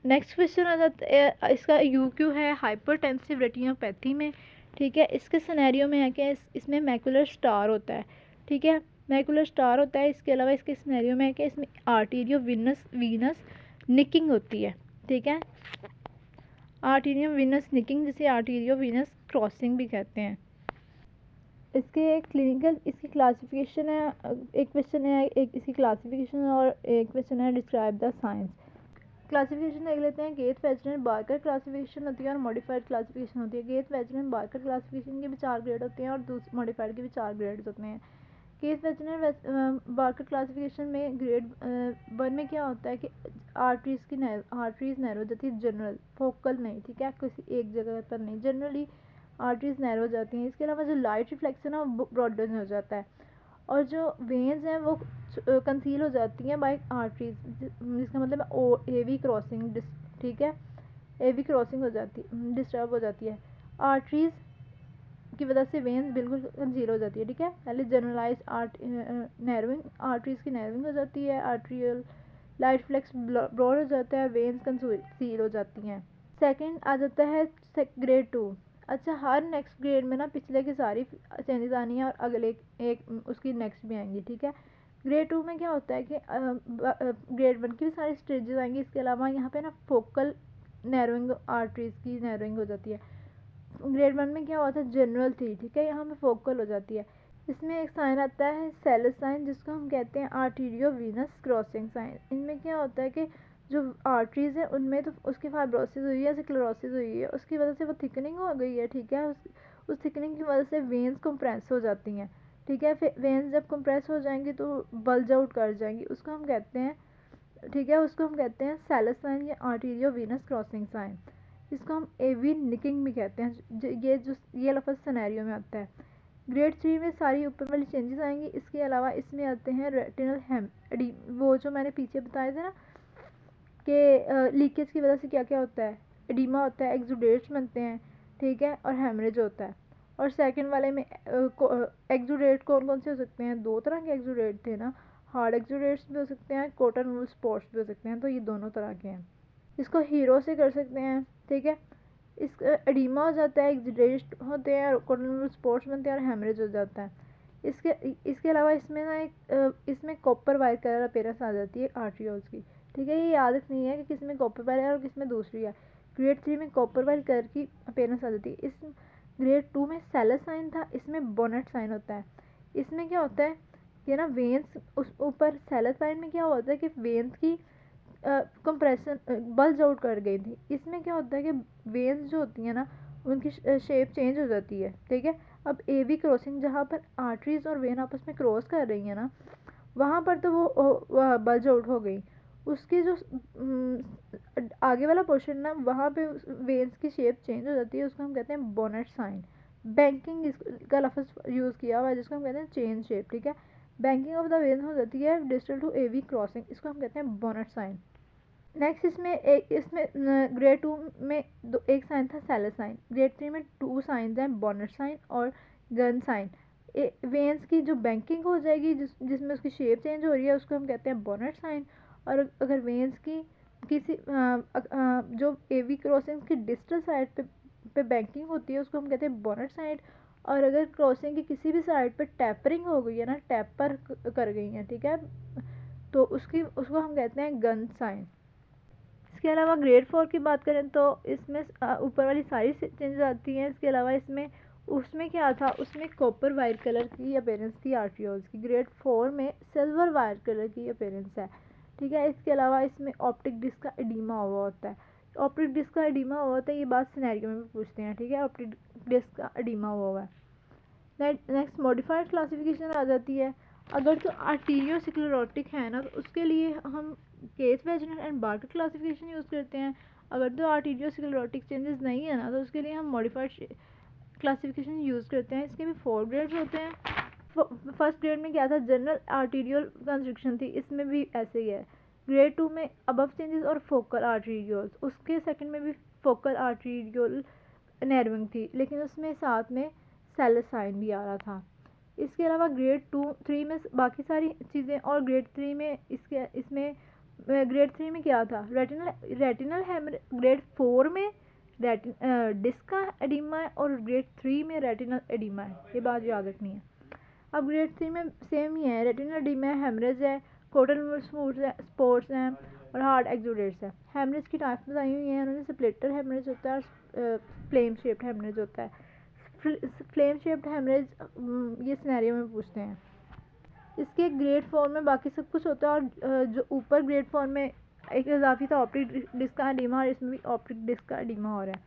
Next question आ जाता है, इसका UQ है हाइपरटेंसिव रेटिनोपैथी में। ठीक है, इसके सिनेरियो में है कि इसमें मैकुलर स्टार होता है। ठीक है, मैकुलर स्टार होता है। इसके अलावा इसके सिनेरियो में है कि इसमें आर्टीरियो वीनस निकिंग होती है। ठीक है, आर्टीरियो वीनस निकिंग, जिसे आर्टीरियो वीनस क्रॉसिंग भी कहते हैं। इसके क्लिनिकल, इसकी क्लासिफिकेशन है, एक क्वेश्चन है, एक इसकी क्लासिफिकेशन और एक क्वेश्चन है डिस्क्राइब द साइंस। क्लासिफिकेशन देख लेते हैं। गेथ वेजनर बार्कर क्लासिफिकेशन होती है और मॉडिफाइड क्लासिफिकेशन होती है। गेथ वेजनर बार्कर क्लासिफिकेशन के भी 4 ग्रेड होते हैं और मॉडिफाइड के भी 4 ग्रेड्स होते हैं। गेथ वेजनर बार्कर क्लासिफिकेशन में ग्रेड 1 में क्या होता है कि आर्टरीज नैरो जाती है, जनरल, फोकल नहीं। ठीक है, किसी एक जगह पर नहीं, जनरली आर्टरीज नैरो हो जाती हैं। इसके अलावा जो लाइट रिफ्लेक्शन है वो ब्रॉडन हो जाता है और जो वेन्स हैं वो कंसील हो जाती हैं बाय आर्टरीज, जिसका मतलब एवी क्रॉसिंग। ठीक है, एवी क्रॉसिंग हो जाती, डिस्टर्ब हो जाती है। आर्टरीज की वजह से वेन्स बिल्कुल कंसील हो जाती है। ठीक है, पहले जनरलाइज नैरोइंग, आर्टरीज की नैरोइंग हो जाती है, आर्ट्रियल लाइट फ्लेक्स ब्रॉड हो जाता है, वेन्स कंसील हो जाती हैं। सेकंड आ जाता है ग्रेड 2। अच्छा, हर नेक्स्ट ग्रेड में ना पिछले की सारी चेंजेस आनी है और अगले एक उसकी नेक्स्ट भी आएंगी। ठीक है, ग्रेड 2 में क्या होता है कि ग्रेड 1 की भी सारी स्टेजेस आएंगी। इसके अलावा यहाँ पे ना फोकल नैरोइंग, आर्टरीज की नैरोइंग हो जाती है। ग्रेड 1 में क्या होता है, जनरल थी। ठीक है, यहाँ पे फोकल हो जाती है। इसमें एक साइन आता है सेलस साइन, जिसको हम कहते हैं आर्टीरियो वीनस क्रॉसिंग साइन। इनमें क्या होता है कि जो आर्टरीज है उनमें तो उसकी फाइब्रोसिस हुई है, स्क्लेरोसिस हुई है, उसकी वजह से वो थिकनिंग हो गई है। ठीक है, उस थिकनिंग की वजह से वेन्स कंप्रेस हो जाती हैं। ठीक है, फिर वेन्स जब कंप्रेस हो जाएंगी तो बल्ज आउट कर जाएंगी, उसको हम कहते हैं, ठीक है, उसको हम कहते हैं सेलस साइन या आर्टीरियो वीनस क्रॉसिंग साइन। इसको हम एवी निकिंग भी कहते हैं। ये लफ्ज़ सिनेरियो में आता है। ग्रेड 3 में सारी ऊपर वाली चेंजेस आएंगी। इसके अलावा इसमें आते हैं रेटिनल वो जो मैंने पीछे बताए थे ना कि लीकेज की वजह से क्या क्या होता है, एडिमा होता है, एक्सुडेट्स बनते हैं। ठीक है, और हेमरेज होता है। और सेकंड वाले में एक्सुडेट कौन कौन से हो सकते हैं, 2 तरह के एक्सुडेट थे ना, हार्ड एक्सुडेट्स भी हो सकते हैं, कॉटन वूल स्पॉट्स भी हो सकते हैं, तो ये दोनों तरह के हैं। इसको हीरो से कर सकते हैं। ठीक है, इस एडिमा हो जाता है, एक्सुडेट होते हैं, कॉटन वूल स्पॉट्स बनते हैं और हेमरेज हो जाता है। इसके इसके अलावा इसमें ना इसमें कॉपर वाइट कलर अपीयरेंस आ जाती है आर्ट्रियोल्स की। ठीक है, ये याद रखनी है कि किस में कॉपर वाइट है और किस में दूसरी है। ग्रेड 3 में कॉपर वाइट कलर की अपीयरेंस आ जाती है। इस ग्रेड 2 में सेलस साइन था, इसमें बोनेट साइन होता है। इसमें क्या होता है कि ना वेन्स उस ऊपर, सेलस साइन में क्या होता है कि वेन्स की कंप्रेशन बल्ज आउट कर गई थी। इसमें क्या होता है कि वेन्स जो होती हैं ना उनकी शेप चेंज हो जाती है। ठीक है, अब एवी क्रॉसिंग, जहाँ पर आर्टरीज और वेन आपस में क्रॉस कर रही है ना, वहाँ पर तो वो बल्ज आउट हो गई। उसकी जो आगे वाला पोर्शन ना, वहाँ पे वेन्स की शेप चेंज हो जाती है, उसको हम कहते हैं बोनेट साइन। बैंकिंग इसका लफ्ज़ यूज़ किया हुआ है, जिसको हम कहते हैं चेन शेप। ठीक है, बैंकिंग ऑफ द वेन्स हो जाती है डिस्टल टू एवी क्रॉसिंग, इसको हम कहते हैं बोनेट साइन। नेक्स्ट इसमें ग्रेड 2 में एक साइन था सेलस साइन। ग्रेड 3 में 2 साइंस हैं, बोनेट साइन और गन साइन। वेन्स की जो बैंकिंग हो जाएगी, जिसमें उसकी शेप चेंज हो रही है, उसको हम कहते हैं बोनेट साइन। और अगर वेन्स की किसी जो एवी क्रॉसिंग की डिस्टल साइड पे बैंकिंग होती है, उसको हम कहते हैं बोनेट साइड। और अगर क्रॉसिंग की किसी भी साइड पे टैपरिंग हो गई है ना, टैपर कर गई है, ठीक है, तो उसको हम कहते हैं गन साइन। इसके अलावा ग्रेड 4 की बात करें तो इसमें ऊपर वाली सारी चेंजेस आती हैं। इसके अलावा उसमें क्या था, उसमें कॉपर वाइट कलर की अपीयरेंस थी आर्ट्रियोल्स की। ग्रेड 4 में सिल्वर वाइट कलर की अपीयरेंस है। ठीक है, इसके अलावा इसमें ऑप्टिक डिस्क का एडिमा हुआ होता है। ऑप्टिक डिस्क का एडिमा हुआ होता है, ये बात सिनेरियो में भी पूछते हैं। ठीक है, ऑप्टिक डिस्क का एडिमा हुआ है। नेक्स्ट मॉडिफाइड क्लासिफिकेशन आ जाती है। अगर तो आर्टीरियोस्क्लेरोटिक है ना, तो उसके लिए हम case Wegener and Barker classification use करते हैं। अगर तो आर्टीरियोस्क्लेरोटिक चेंजेस नहीं है ना, तो उसके लिए हम मॉडिफाइड क्लासिफिकेशन यूज़ करते हैं। इसके भी 4 ग्रेड्स होते हैं। फर्स्ट ग्रेड में क्या था, जनरल आर्टीरियल कंस्ट्रक्शन थी, इसमें भी ऐसे ही है। ग्रेड 2 में अबव चेंजेस और फोकल आर्टीरियोल्स, उसके सेकंड में भी फोकल आर्टीरियल नैरोइंग थी, लेकिन उसमें साथ में सेलस साइन भी आ रहा था। इसके अलावा ग्रेड 3 में बाकी सारी चीज़ें, और ग्रेड 3 में इसमें ग्रेड 3 में क्या था, रेटिनल हेमरेज, ग्रेड 4 में डिस्क का एडिमा है और ग्रेड 3 में रेटिनल एडिमा है, ये बात याद रखनी है। अब ग्रेड 3 में सेम ही है, रेटिनल एडिमा है, हेमरेज है, कोटल स्पोर्ट्स हैं और हार्ड एक्सुडेट्स है। हेमरेज की टाइप्स बताई हुई हैं उन्होंने, स्प्लिटर हेमरेज होता है और फ्लेम शेप्ड हेमरेज होता है। फ्लेम शेप्ड हेमरेज ये सिनेरियो में पूछते हैं। इसके ग्रेड 4 में बाकी सब कुछ होता है और जो ऊपर ग्रेड 4 में एक इजाफी था ऑप्टिक डिस्क का एडिमा, और इसमें भी ऑप्टिक डिस्क का एडिमा हो रहा है।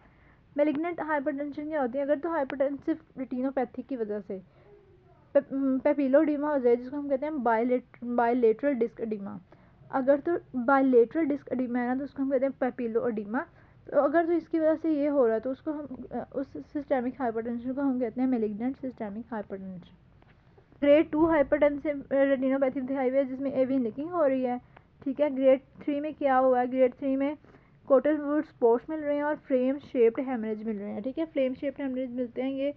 मैलिग्नेंट हाइपरटेंशन क्या होती है, अगर तो हाइपरटेंसिव रेटिनोपैथी की वजह से पेपिलोडीमा हो जाए, जिसको हम कहते हैं बायलेटरल डिस्क एडिमा। अगर तो बायलेटरल डिस्क एडिमा है ना, तो उसको हम कहते हैं पेपिलोडीमा। तो अगर तो इसकी वजह से ये हो रहा है तो उसको हम उस सिस्टेमिक हाइपरटेंशन को हम कहते हैं malignant systemic hypertension. Grade 2 hypertensive retinopathy दिखाई हुई है जिसमें एवी निकिंग हो रही है, ठीक है। ग्रेड 3 में क्या हुआ है, ग्रेड 3 में कोटल वुड स्पॉट्स मिल रहे हैं और फ्लेम शेप्ड हेमरेज मिल रहे हैं, ठीक है। फ्लेम शेप्ड हेमरेज मिलते हैं, ये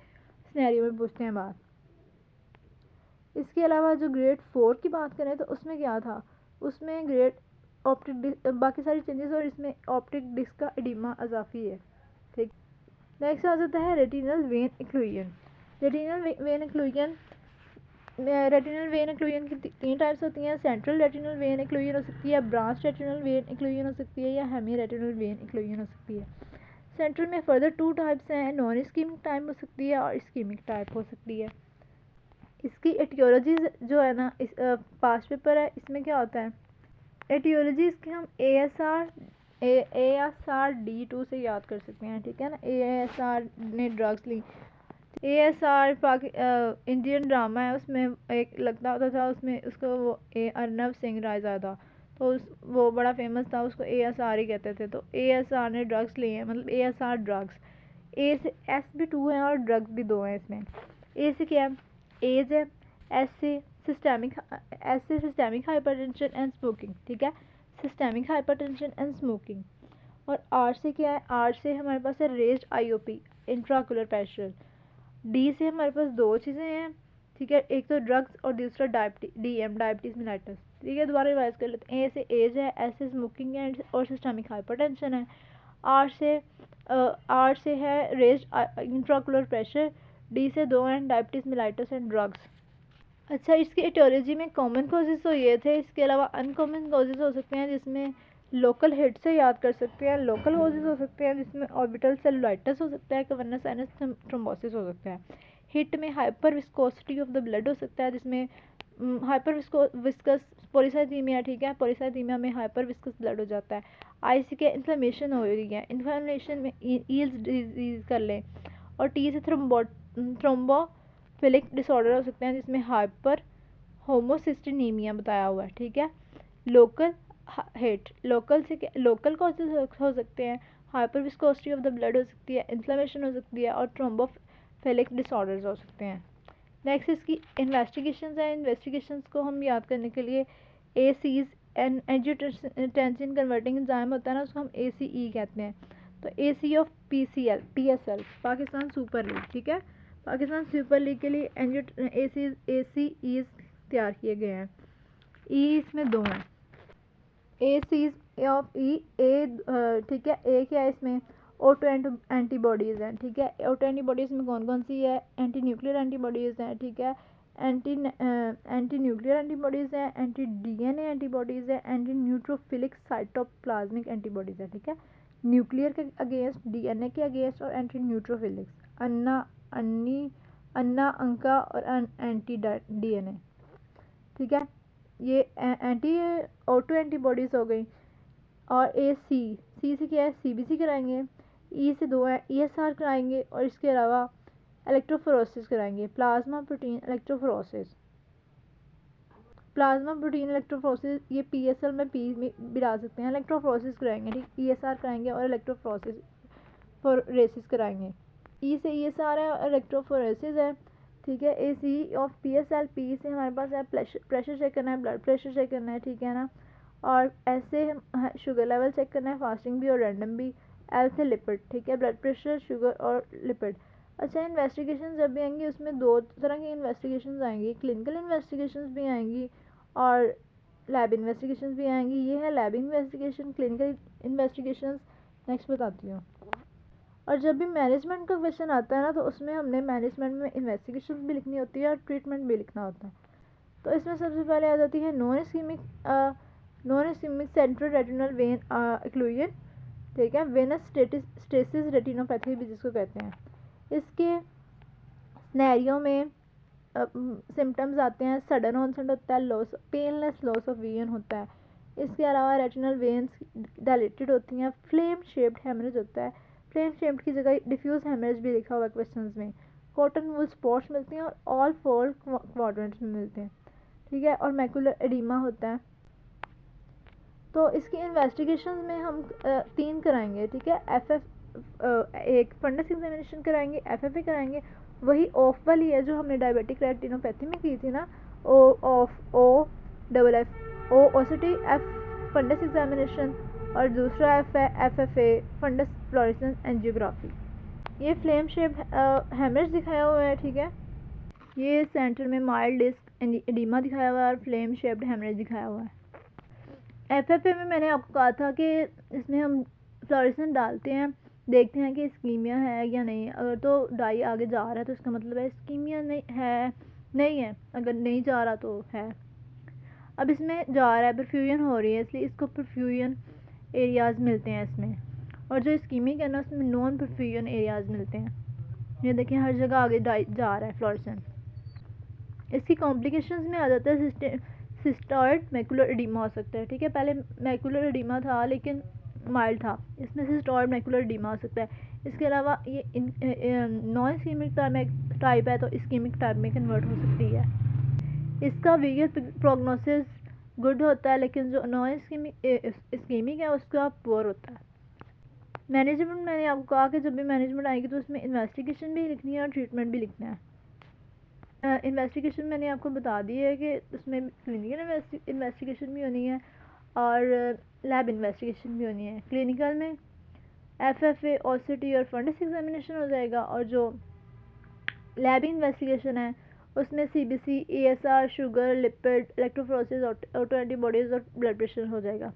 सिनेरियो में पूछते हैं बात। इसके अलावा जो ग्रेड 4 की बात करें तो उसमें क्या था, उसमें ग्रेड ऑप्टिक बाकी सारी चेंजेस और इसमें ऑप्टिक डिस्क का एडिमा अजाफी है, ठीक। नेक्स्ट आ जाता है retinal vein occlusion. Retinal vein occlusion की तीन टाइप्स होती हैं, सेंट्रल रेटिनल वेन एक्लूजन हो सकती है, ब्रांच रेटिनल वेन एक्लूजन हो सकती है, या हेमी रेटिनल वेन एक्लूजन हो सकती है। सेंट्रल में फर्दर 2 टाइप्स हैं, नॉन इस्कीमिक टाइप हो सकती है और इस्कीमिक टाइप हो सकती है। इसकी एटियोलॉजी जो है ना, इस पास्ट पेपर है, इसमें क्या होता है एटियोलॉजी, इसके हम ASR-D2 से याद कर सकते हैं, ठीक है ना। ASR ने ड्रग्स ली, ASR इंडियन ड्रामा है, उसमें एक लगता होता था, उसमें उसको वो अर्नब सिंह रायज़ादा, तो वो बड़ा फेमस था, उसको ASR ही कहते थे। तो ASR ने ड्रग्स लिए हैं, मतलब ASR ड्रग्स। ए से S भी 2 है और ड्रग्स भी 2 हैं इसमें। ए से क्या है, एज है, एस से सिस्टेमिक हाइपरटेंशन एंड स्मोकिंग, ठीक है, सिस्टेमिक हाइपरटेंशन एंड स्मोकिंग। और आर से क्या है, आर से हमारे पास है raised IOP, intraocular pressure. D से हमारे पास 2 चीज़ें हैं, ठीक है, एक तो ड्रग्स और दूसरा डायबिटीज़ मेलाइटस, ठीक है। दोबारा रिवाइज कर लेते हैं। ए से एज है, एस से स्मोकिंग है और सिस्टेमिक हाइपरटेंशन है। आर से है रेज्ड इंट्राकुलर प्रेशर, डी से 2 हैं, डायबिटीज़ मेलाइटस एंड ड्रग्स। अच्छा, इसकी एटियोलॉजी में कॉमन कॉजेज़ तो ये थे, इसके अलावा अनकॉमन कॉजेज़ हो सकते हैं जिसमें लोकल हिट से याद कर सकते हैं, लोकल कॉजेज़ हो सकते हैं जिसमें ऑर्बिटल सेलुलाइटिस हो सकता है, कवर्नस साइनस थ्रोम्बोसिस हो सकता है। हिट में hyper viscosity of the blood हो सकता है, जिसमें हाइपर विस्कस पॉलीसाइथीमिया, ठीक है, पॉलीसाइथीमिया में हाइपर विस्कस ब्लड हो जाता है। आईसी के इन्फ्लेमेशन हो रही है, इन्फ्लेमेशन में ईल्स डिजीज़ कर लें। और टी से थ्रोम्बोफिलिक डिसऑर्डर हो सकते हैं जिसमें हाइपर होमोसिस्टिनीमिया बताया हुआ है, ठीक है। लोकल हिट, लोकल कॉजेज हो सकते हैं, hyper viscosity of the blood हो सकती है, इन्फ्लेमेशन हो सकती है और थ्रोम्बोफिलिक डिसऑर्डर्स हो सकते हैं। नेक्स्ट इसकी इन्वेस्टिगेशंस हैं, इन्वेस्टिगेशंस को हम याद करने के लिए ACEs एंजियोटेंसिन कन्वर्टिंग एंजाइम होता है ना, उसको हम ACE कहते हैं। तो AC of PSL Pakistan super league, ठीक है, पाकिस्तान सुपर लीग के लिए ACEs तैयार किए गए हैं। ई इसमें 2 हैं, ACEs ऑफ E, ठीक है, ए क्या है इसमें ऑटो एंटीबॉडीज़ हैं, ठीक है। ऑटो एंटीबॉडीज़ में कौन कौन सी है, एंटी न्यूक्लियर एंटीबॉडीज़ हैं, ठीक है, एंटी न्यूक्लियर एंटीबॉडीज़ हैं, एंटी DNA एंटीबॉडीज़ हैं, एंटी न्यूट्रोफिलिक साइटोप्लाज्मिक एंटीबॉडीज़ हैं, ठीक है। न्यूक्लियर के अगेंस्ट, DNA के अगेंस्ट और एंटी न्यूट्रोफिलिक्स, अन्ना अंका और एंटी DNA, ठीक है। ये एंटी ऑटो एंटीबॉडीज़ हो गई। और सी से क्या है, CBC कराएंगे। ई से 2 है, ESR कराएंगे और इसके अलावा इलेक्ट्रोफोरोसिस कराएंगे, प्लाज्मा प्रोटीन इलेक्ट्रोफोरोसिस, ये PSL में पी में भी डाल सकते हैं, इलेक्ट्रोफोरोसिस कराएंगे, ठीक, ESR कराएंगे और इलेक्ट्रोफोरेसिस कराएंगे। ई से ESR है और इलेक्ट्रोफोरेसिस है, ठीक है। AC ऑफ PSL, पी से हमारे पास है प्रेशर चेक करना है, ब्लड प्रेशर चेक करना है, ठीक है ना। और ऐसे हम शुगर लेवल चेक करना है, फास्टिंग भी और रैंडम भी। एल से लिपिड, ठीक है, ब्लड प्रेशर, शुगर और लिपिड। अच्छा, इन्वेस्टिगेशन जब भी आएंगी उसमें 2 तरह की इन्वेस्टिगेशन आएंगी, क्लिनिकल इन्वेस्टिगेशन भी आएंगी और लैब इन्वेस्टिगेशन भी आएंगी। ये है lab investigation, clinical investigation next बताती हूँ। और जब भी मैनेजमेंट का क्वेश्चन आता है ना, तो उसमें हमने मैनेजमेंट में इन्वेस्टिगेशन भी लिखनी होती है और ट्रीटमेंट भी लिखना होता है। तो इसमें सबसे पहले आ जाती है non ischaemic central retinal vein occlusion, ठीक है, वेनस स्टेसिस रेटिनोपैथी भी जिसको कहते हैं। इसके सिनेरियो में सिम्टम्स आते हैं, सडन ऑनसेट होता है, loss painless loss of vision होता है। इसके अलावा रेटिनल वेन्स डायलेटेड होती हैं, फ्लेम शेप्ड हेमरेज होता है। फ्लेम शेप्ड की जगह डिफ्यूज हेमरेज भी लिखा हुआ है क्वेश्चंस में। कॉटन वूल स्पॉट्स मिलती हैं और ऑल फोर क्वाड्रेंट्स में मिलते हैं, ठीक है। और मैकुलर एडिमा होता है। तो इसकी इन्वेस्टिगेशन में हम 3 कराएंगे, ठीक है। एक फंडस एग्जामिनेशन कराएंगे, FFA कराएंगे, वही ऑफ वाली है जो हमने डायबिटिक रेटिनोपैथी में की थी ना, OCT F फंडस एग्जामिनेशन, और दूसरा F है FFA फंडस फ्लोरेसेंस एंजियोग्राफी। ये फ्लेम शेप्ड हेमरेज दिखाया हुआ है, ठीक है। ये सेंटर में माइल्ड डिस्क एडिमा दिखाया हुआ है और फ्लेम शेप्ड हेमरेज दिखाया हुआ है। FFA में मैंने आपको कहा था कि इसमें हम फ्लोरेसेंस डालते हैं, देखते हैं कि इस्कीमिया है या नहीं। अगर तो डाई आगे जा रहा है तो इसका मतलब है इस्कीमिया नहीं है। अगर नहीं जा रहा तो है। अब इसमें जा रहा है, परफ्यूजन हो रही है, इसलिए इसको परफ्यूजन एरियाज़ मिलते हैं इसमें। और जो इस्कीमिक है ना, उसमें नॉन परफ्यूजन एरियाज़ मिलते हैं। ये देखिए हर जगह आगे डाई जा रहा है फ्लोरेसेंस। इसकी कॉम्प्लिकेशंस में आ जाता है सिस्टॉइड मैकुलर एडिमा हो सकता है, ठीक है। पहले मैकुलर एडिमा था लेकिन माइल्ड था, इसमें सिस्टॉइड मैकुलर एडिमा हो सकता है। इसके अलावा ये नॉन इस्कीमिक टाइप है तो इस्कीमिक टाइप में कन्वर्ट हो सकती है। इसका वीगल प्रोग्नोसिस गुड होता है, लेकिन जो नॉन इस्कीमिक है उसका पुअर होता है। मैनेजमेंट मैंने आपको कहा कि जब भी मैनेजमेंट आएगी तो उसमें इन्वेस्टिगेशन भी लिखनी है और ट्रीटमेंट भी लिखना है। इन्वेस्टिगेशन मैंने आपको बता दी है कि उसमें क्लिनिकल इन्वेस्टिगेशन भी होनी है और लैब इन्वेस्टिगेशन भी होनी है। क्लिनिकल में FFA OCT और फंडस एग्जामिनेशन हो जाएगा, और जो लैब इन्वेस्टिगेशन है उसमें CBC ESR sugar lipid electrophoresis auto antibodies और ब्लड प्रेशर हो जाएगा।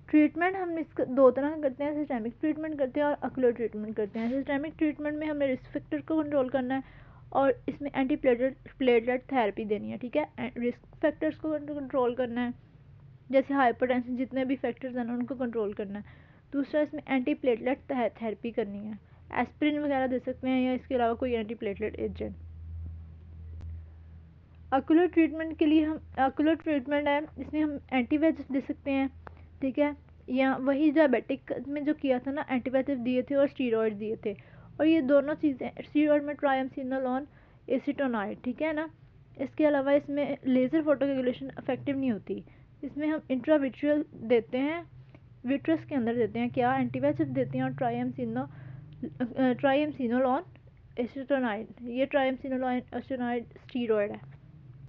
ट्रीटमेंट हम इसका 2 तरह का करते हैं, सिस्टेमिक ट्रीटमेंट करते हैं और अक्यूलर ट्रीटमेंट करते हैं। सिस्टेमिक ट्रीटमेंट में हमें रिस्क फैक्टर को कंट्रोल करना है और इसमें एंटी प्लेटलेट थेरेपी देनी है, ठीक है। रिस्क फैक्टर्स को कंट्रोल करना है, जैसे हाइपरटेंशन, जितने भी फैक्टर्स हैं उनको कंट्रोल करना है। दूसरा इसमें एंटी प्लेटलेट थेरेपी करनी है, एस्पिरिन वगैरह दे सकते हैं या इसके अलावा कोई एंटी प्लेटलेट एजेंट। अक्यूलर ट्रीटमेंट के लिए हम अक्यूलर ट्रीटमेंट है, इसमें हम एंटीबायोटिक्स दे सकते हैं, ठीक है, या वही डायबिटिक में जो किया था ना, एंटीबायोटिक्स दिए थे और स्टीरॉयड दिए थे। और ये दोनों चीज़ें, स्टीरॉयड में ट्राइएमसिनोलोन एसीटोनाइड, ठीक है ना। इसके अलावा इसमें लेज़र फोटोकोगुलेशन इफेक्टिव नहीं होती। इसमें हम इंट्राविट्रियल देते हैं, विट्रस के अंदर देते हैं क्या, एंटीबायोटिक्स देते हैं और ट्राइएमसिनोलोन एसीटोनाइड। ये ट्राइएमसिनोलोन एसीटोनाइड स्टीरॉयड है।